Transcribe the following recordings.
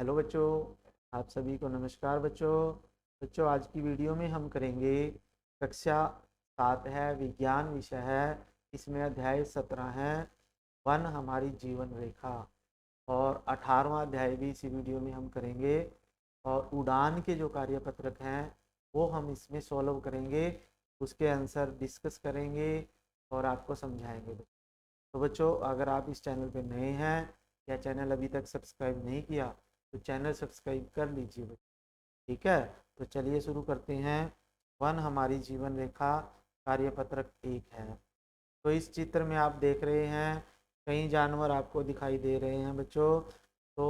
Hello बच्चों, आप सभी को नमस्कार बच्चों। बच्चों आज की वीडियो में हम करेंगे कक्षा 7 है, विज्ञान विषय है। इसमें अध्याय 17 है, वन हमारी जीवन रेखा। और 18वां अध्याय भी इसी वीडियो में हम करेंगे। और उड़ान के जो कार्यपत्रक हैं वो हम इसमें सॉल्व करेंगे, उसके आंसर डिस्कस करेंगे और आपको समझाएंगे। तो बच्चों अगर आप इस चैनल पे नए हैं या चैनल अभी तक सब्सक्राइब नहीं किया तो चैनल सब्सक्राइब कर लीजिए बच्चों। ठीक है, तो चलिए शुरू करते हैं। वन हमारी जीवन रेखा कार्यपत्रक 1 है। तो इस चित्र में आप देख रहे हैं कई जानवर आपको दिखाई दे रहे हैं बच्चों। तो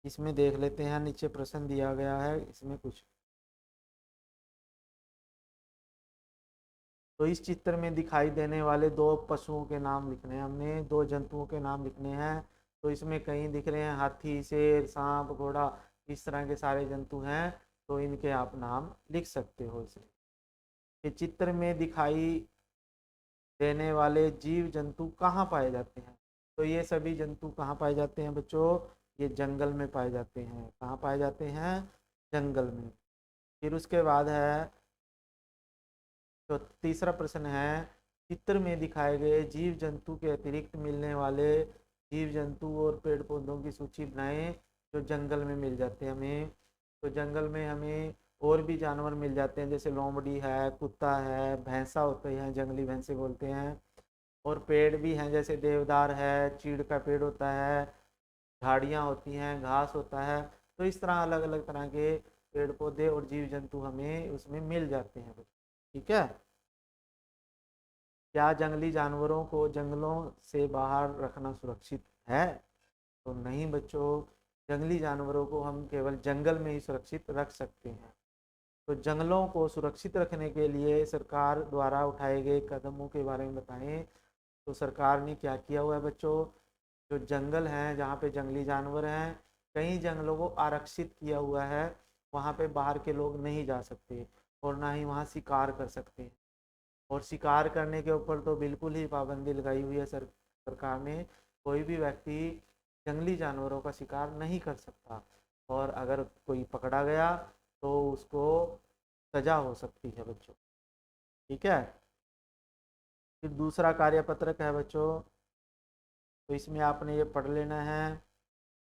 इसमें देख लेते हैं, नीचे प्रश्न दिया गया है इसमें कुछ। तो इस चित्र में दिखाई देने वाले दो पशुओं के नाम लिखने हैं, हमने दो जंतुओं के नाम लिखने हैं। तो इसमें कई दिख रहे हैं, हाथी, शेर, सांप, घोड़ा, इस तरह के सारे जंतु हैं। तो इनके आप नाम लिख सकते हो। इसमें ये चित्र में दिखाई देने वाले जीव जंतु कहाँ पाए जाते हैं? तो ये सभी जंतु कहाँ पाए जाते हैं बच्चों? ये जंगल में पाए जाते हैं। कहाँ पाए जाते हैं? जंगल में। फिर उसके बाद है, तो तीसरा प्रश्न है, चित्र में दिखाए गए जीव जंतु के अतिरिक्त मिलने वाले जीव जंतु और पेड़ पौधों की सूची बनाएं जो जंगल में मिल जाते हैं हमें। तो जंगल में हमें और भी जानवर मिल जाते हैं, जैसे लोमड़ी है, कुत्ता है, भैंसा होते हैं, जंगली भैंसे बोलते हैं। और पेड़ भी हैं, जैसे देवदार है, चीड़ का पेड़ होता है, झाड़ियाँ होती हैं, घास होता है। तो इस तरह अलग अलग तरह के पेड़ पौधे और जीव जंतु हमें उसमें मिल जाते हैं। ठीक है। क्या जंगली जानवरों को जंगलों से बाहर रखना सुरक्षित है? तो नहीं बच्चों, जंगली जानवरों को हम केवल जंगल में ही सुरक्षित रख सकते हैं। तो जंगलों को सुरक्षित रखने के लिए सरकार द्वारा उठाए गए कदमों के बारे में बताएं। तो सरकार ने क्या किया हुआ है बच्चों? जो जंगल हैं जहाँ पे जंगली जानवर हैं, कई जंगलों को आरक्षित किया हुआ है। वहाँ पे बाहर के लोग नहीं जा सकते और ना ही वहाँ शिकार कर सकते हैं। और शिकार करने के ऊपर तो बिल्कुल ही पाबंदी लगाई हुई है सरकार ने। कोई भी व्यक्ति जंगली जानवरों का शिकार नहीं कर सकता। और अगर कोई पकड़ा गया तो उसको सजा हो सकती है बच्चों। ठीक है। फिर दूसरा कार्यपत्रक है बच्चों, तो इसमें आपने ये पढ़ लेना है।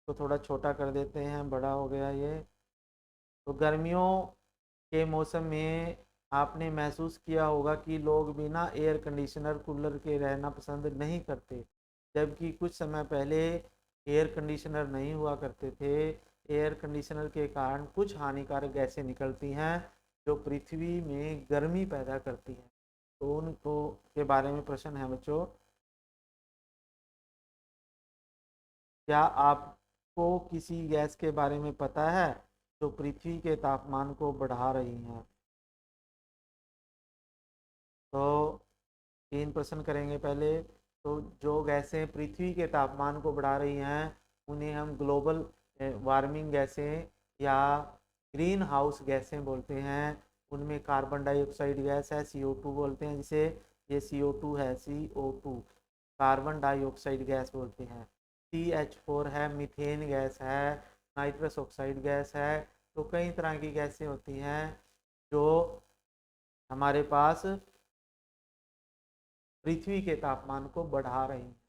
तो थोड़ा छोटा कर देते हैं, बड़ा हो गया ये। तो गर्मियों के मौसम में आपने महसूस किया होगा कि लोग बिना एयर कंडीशनर कूलर के रहना पसंद नहीं करते, जबकि कुछ समय पहले एयर कंडीशनर नहीं हुआ करते थे। एयर कंडीशनर के कारण कुछ हानिकारक गैसें निकलती हैं जो पृथ्वी में गर्मी पैदा करती हैं। तो उनको के बारे में प्रश्न है बच्चों। क्या आपको किसी गैस के बारे में पता है जो पृथ्वी के तापमान को बढ़ा रही है? तो 3 प्रश्न करेंगे पहले। तो जो गैसें पृथ्वी के तापमान को बढ़ा रही हैं उन्हें हम ग्लोबल वार्मिंग गैसें या ग्रीन हाउस गैसें बोलते हैं। उनमें कार्बन डाइऑक्साइड गैस है, CO2 बोलते हैं जिसे। ये CO2 है, CO2 कार्बन डाइऑक्साइड गैस बोलते हैं। CH4 है, मीथेन गैस है, नाइट्रस ऑक्साइड गैस है। तो कई तरह की गैसें होती हैं जो हमारे पास पृथ्वी के तापमान को बढ़ा रही हैं।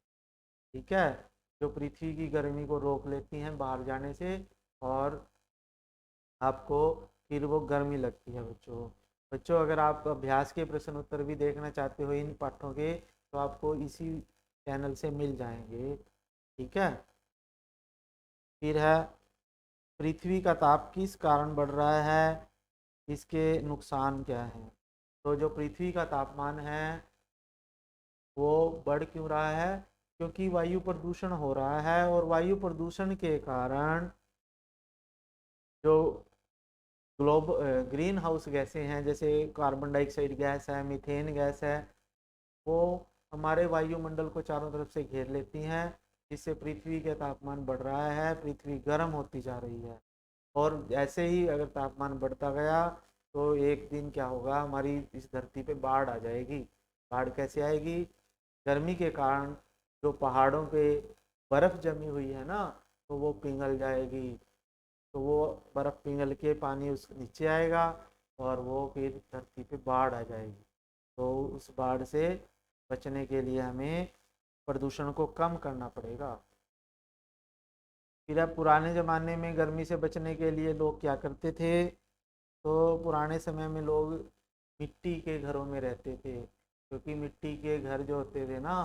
ठीक है, जो पृथ्वी की गर्मी को रोक लेती हैं बाहर जाने से, और आपको फिर वो गर्मी लगती है बच्चों। बच्चों अगर आप अभ्यास के प्रश्न उत्तर भी देखना चाहते हो इन पाठों के, तो आपको इसी चैनल से मिल जाएंगे। ठीक है। फिर है, पृथ्वी का ताप किस कारण बढ़ रहा है, इसके नुकसान क्या हैं? तो जो पृथ्वी का तापमान है वो बढ़ क्यों रहा है? क्योंकि वायु प्रदूषण हो रहा है। और वायु प्रदूषण के कारण जो ग्रीन हाउस गैसें हैं, जैसे कार्बन डाइऑक्साइड गैस है, मीथेन गैस है, वो हमारे वायुमंडल को चारों तरफ से घेर लेती हैं, जिससे पृथ्वी का तापमान बढ़ रहा है, पृथ्वी गर्म होती जा रही है। और ऐसे ही अगर तापमान बढ़ता गया तो एक दिन क्या होगा, हमारी इस धरती पे बाढ़ आ जाएगी। बाढ़ कैसे आएगी? गर्मी के कारण जो पहाड़ों पे बर्फ़ जमी हुई है ना, तो वो पिघल जाएगी। तो वो बर्फ़ पिघल के पानी उस नीचे आएगा और वो फिर धरती पे बाढ़ आ जाएगी। तो उस बाढ़ से बचने के लिए हमें प्रदूषण को कम करना पड़ेगा। फिर अब पुराने ज़माने में गर्मी से बचने के लिए लोग क्या करते थे? तो पुराने समय में लोग मिट्टी के घरों में रहते थे, क्योंकि मिट्टी के घर जो होते थे ना,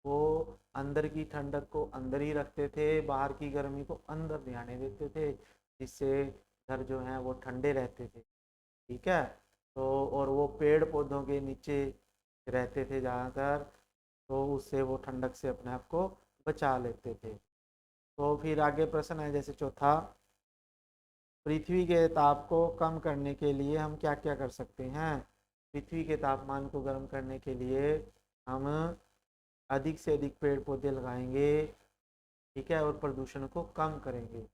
वो अंदर की ठंडक को अंदर ही रखते थे, बाहर की गर्मी को अंदर नहीं आने देते थे, जिससे घर जो हैं वो ठंडे रहते थे। ठीक है। तो और वो पेड़ पौधों के नीचे रहते थे ज़्यादातर, तो उससे वो ठंडक से अपने आप को बचा लेते थे। तो फिर आगे प्रश्न है जैसे चौथा, पृथ्वी के ताप को कम करने के लिए हम क्या क्या कर सकते हैं? पृथ्वी के तापमान को गर्म करने के लिए हम अधिक से अधिक पेड़ पौधे लगाएंगे। ठीक है, और प्रदूषण को कम करेंगे,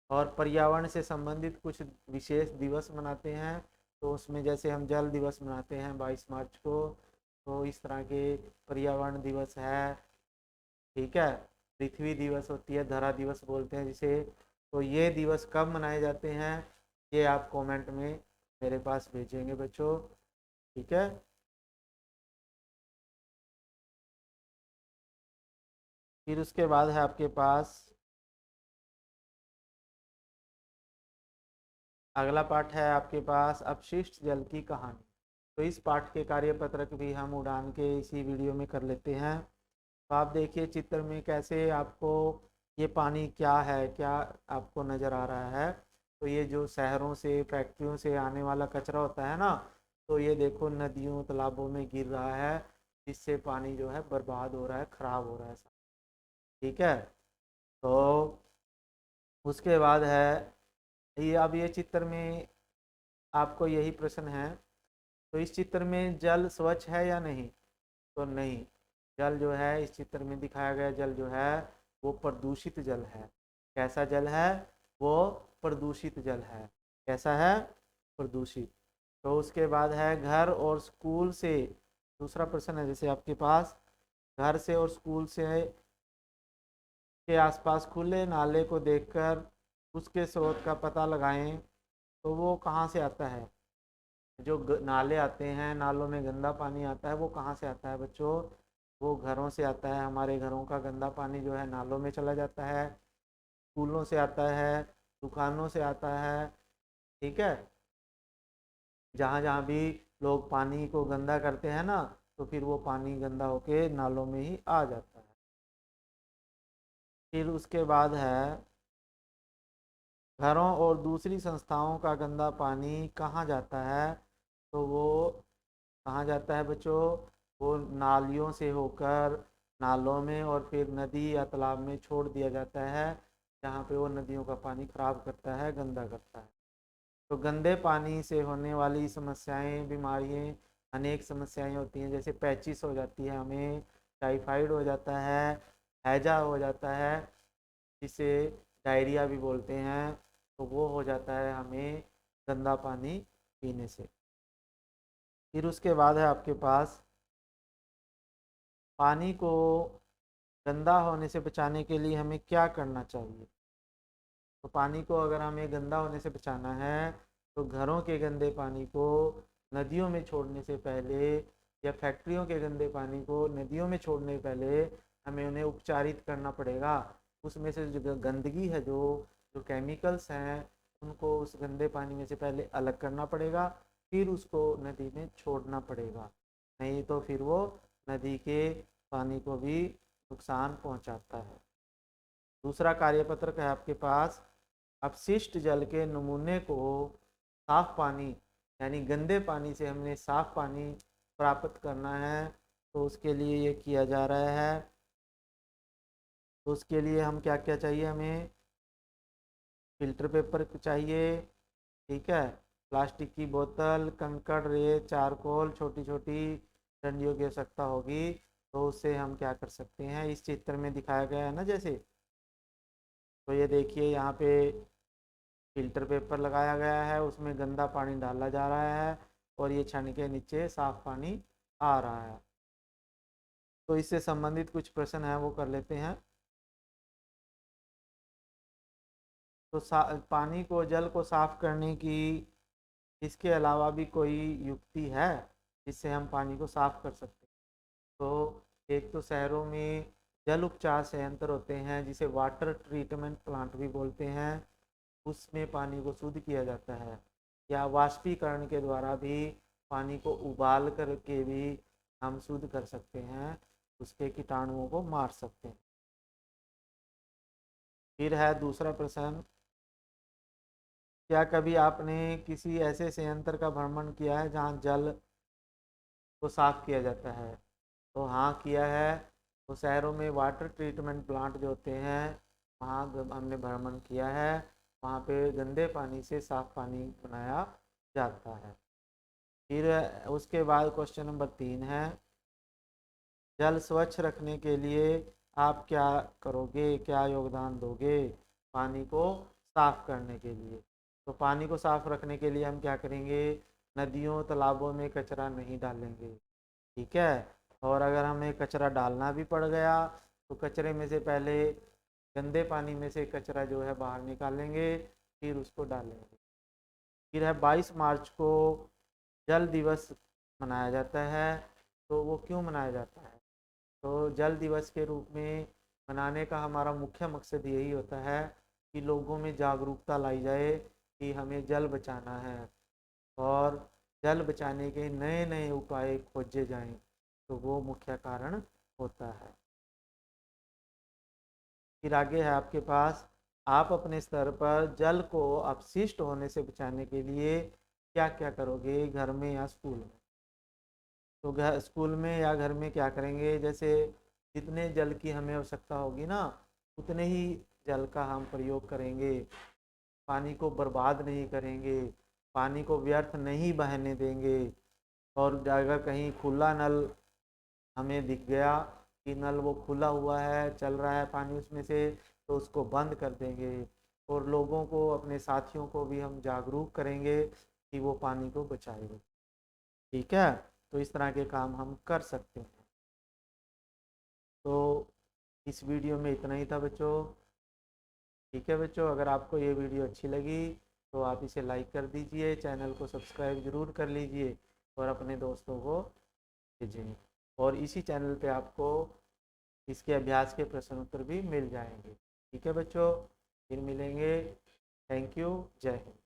और पर्यावरण से संबंधित कुछ विशेष दिवस मनाते हैं। तो उसमें जैसे हम जल दिवस मनाते हैं 22 मार्च को, तो इस तरह के पर्यावरण दिवस है। ठीक है। पृथ्वी दिवस होती है, धरा दिवस बोलते हैं जिसे। तो ये दिवस कब मनाए जाते हैं, ये आप कमेंट में मेरे पास भेजेंगे बच्चों। ठीक है। फिर उसके बाद है आपके पास अगला पाठ है आपके पास अपशिष्ट जल की कहानी। तो इस पाठ के कार्यपत्रक भी हम उड़ान के इसी वीडियो में कर लेते हैं। तो आप देखिए चित्र में कैसे आपको ये पानी क्या है, क्या आपको नज़र आ रहा है। तो ये जो शहरों से फैक्ट्रियों से आने वाला कचरा होता है ना, तो ये देखो नदियों तालाबों में गिर रहा है, जिससे पानी जो है बर्बाद हो रहा है, खराब हो रहा है। ठीक है। तो उसके बाद है ये, अब ये चित्र में आपको यही प्रश्न है, तो इस चित्र में जल स्वच्छ है या नहीं? तो नहीं, जल जो है इस चित्र में दिखाया गया जल जो है वो प्रदूषित जल है। कैसा जल है? वो प्रदूषित जल है। कैसा है? प्रदूषित। तो उसके बाद है घर और स्कूल से, दूसरा प्रश्न है जैसे आपके पास, घर से और स्कूल से के आसपास खुले नाले को देखकर उसके स्रोत का पता लगाएं। तो वो कहाँ से आता है? जो नाले आते हैं, नालों में गंदा पानी आता है, वो कहाँ से आता है बच्चों? वो घरों से आता है। हमारे घरों का गंदा पानी जो है नालों में चला जाता है, स्कूलों से आता है, दुकानों से आता है। ठीक है। जहाँ जहाँ भी लोग पानी को गंदा करते हैं ना, तो फिर वो पानी गंदा होके नालों में ही आ जाता है। फिर उसके बाद है घरों और दूसरी संस्थाओं का गंदा पानी कहाँ जाता है? तो वो कहाँ जाता है बच्चों? वो नालियों से होकर नालों में और फिर नदी या तालाब में छोड़ दिया जाता है, जहाँ पे वो नदियों का पानी खराब करता है, गंदा करता है। तो गंदे पानी से होने वाली समस्याएं, बीमारियां, अनेक समस्याएं होती हैं, जैसे पैचिस हो जाती है हमें, टाइफाइड हो जाता है, हैजा हो जाता है, जिसे डायरिया भी बोलते हैं। तो वो हो जाता है हमें गंदा पानी पीने से। फिर उसके बाद है आपके पास पानी को गंदा होने से बचाने के लिए हमें क्या करना चाहिए? तो पानी को अगर हमें गंदा होने से बचाना है, तो घरों के गंदे पानी को नदियों में छोड़ने से पहले, या फैक्ट्रियों के गंदे पानी को नदियों में छोड़ने से पहले हमें उन्हें उपचारित करना पड़ेगा। उसमें से जो गंदगी है, जो केमिकल्स हैं, उनको उस गंदे पानी में से पहले अलग करना पड़ेगा, फिर उसको नदी में छोड़ना पड़ेगा। नहीं तो फिर वो नदी के पानी को भी नुकसान पहुंचाता है। दूसरा कार्यपत्रक है आपके पास, अपशिष्ट जल के नमूने को साफ पानी, यानी गंदे पानी से हमने साफ पानी प्राप्त करना है। तो उसके लिए ये किया जा रहा है। तो उसके लिए हम क्या क्या चाहिए? हमें फिल्टर पेपर चाहिए। ठीक है। प्लास्टिक की बोतल, कंकड़, रेत, चारकोल, छोटी छोटी डंडियों की आवश्यकता होगी। तो उससे हम क्या कर सकते हैं, इस चित्र में दिखाया गया है ना जैसे। तो ये देखिए यहाँ पे फिल्टर पेपर लगाया गया है, उसमें गंदा पानी डाला जा रहा है, और ये छन के नीचे साफ पानी आ रहा है। तो इससे संबंधित कुछ प्रश्न है वो कर लेते हैं। तो पानी को, जल को साफ करने की इसके अलावा भी कोई युक्ति है जिससे हम पानी को साफ कर सकते हैं? तो एक तो शहरों में जल उपचार संयंत्र होते हैं जिसे वाटर ट्रीटमेंट प्लांट भी बोलते हैं, उसमें पानी को शुद्ध किया जाता है। या वाष्पीकरण के द्वारा भी पानी को उबाल करके भी हम शुद्ध कर सकते हैं, उसके कीटाणुओं को मार सकते हैं। फिर है दूसरा प्रश्न, क्या कभी आपने किसी ऐसे संयंत्र का भ्रमण किया है जहाँ जल को साफ किया जाता है? तो हाँ, किया है। तो शहरों में वाटर ट्रीटमेंट प्लांट जो होते हैं, वहाँ हमने भ्रमण किया है। वहाँ पे गंदे पानी से साफ पानी बनाया जाता है। फिर उसके बाद क्वेश्चन नंबर 3 है, जल स्वच्छ रखने के लिए आप क्या करोगे, क्या योगदान दोगे पानी को साफ करने के लिए? तो पानी को साफ रखने के लिए हम क्या करेंगे, नदियों तालाबों में कचरा नहीं डालेंगे, ठीक है। और अगर हमें कचरा डालना भी पड़ गया तो कचरे में से पहले गंदे पानी में से कचरा जो है बाहर निकालेंगे, फिर उसको डालेंगे। फिर है 22 मार्च को जल दिवस मनाया जाता है, तो वो क्यों मनाया जाता है? तो जल दिवस के रूप में मनाने का हमारा मुख्य मकसद यही होता है कि लोगों में जागरूकता लाई जाए कि हमें जल बचाना है, और जल बचाने के नए नए उपाय खोजे जाएं, तो वो मुख्य कारण होता है। फिर आगे है आपके पास, आप अपने स्तर पर जल को अपशिष्ट होने से बचाने के लिए क्या क्या करोगे घर में या स्कूल में? तो घर, स्कूल में या घर में क्या करेंगे, जैसे जितने जल की हमें आवश्यकता होगी ना, उतने ही जल का हम प्रयोग करेंगे। पानी को बर्बाद नहीं करेंगे, पानी को व्यर्थ नहीं बहने देंगे। और अगर कहीं खुला नल हमें दिख गया कि नल वो खुला हुआ है, चल रहा है पानी उसमें से, तो उसको बंद कर देंगे। और लोगों को, अपने साथियों को भी हम जागरूक करेंगे कि वो पानी को बचाएंगे, ठीक है। तो इस तरह के काम हम कर सकते हैं। तो इस वीडियो में इतना ही था बच्चों, ठीक है बच्चों। अगर आपको ये वीडियो अच्छी लगी तो आप इसे लाइक कर दीजिए, चैनल को सब्सक्राइब ज़रूर कर लीजिए और अपने दोस्तों को भेजें। और इसी चैनल पे आपको इसके अभ्यास के प्रश्न उत्तर भी मिल जाएंगे, ठीक है बच्चों। फिर मिलेंगे। Thank you. जय हिंद।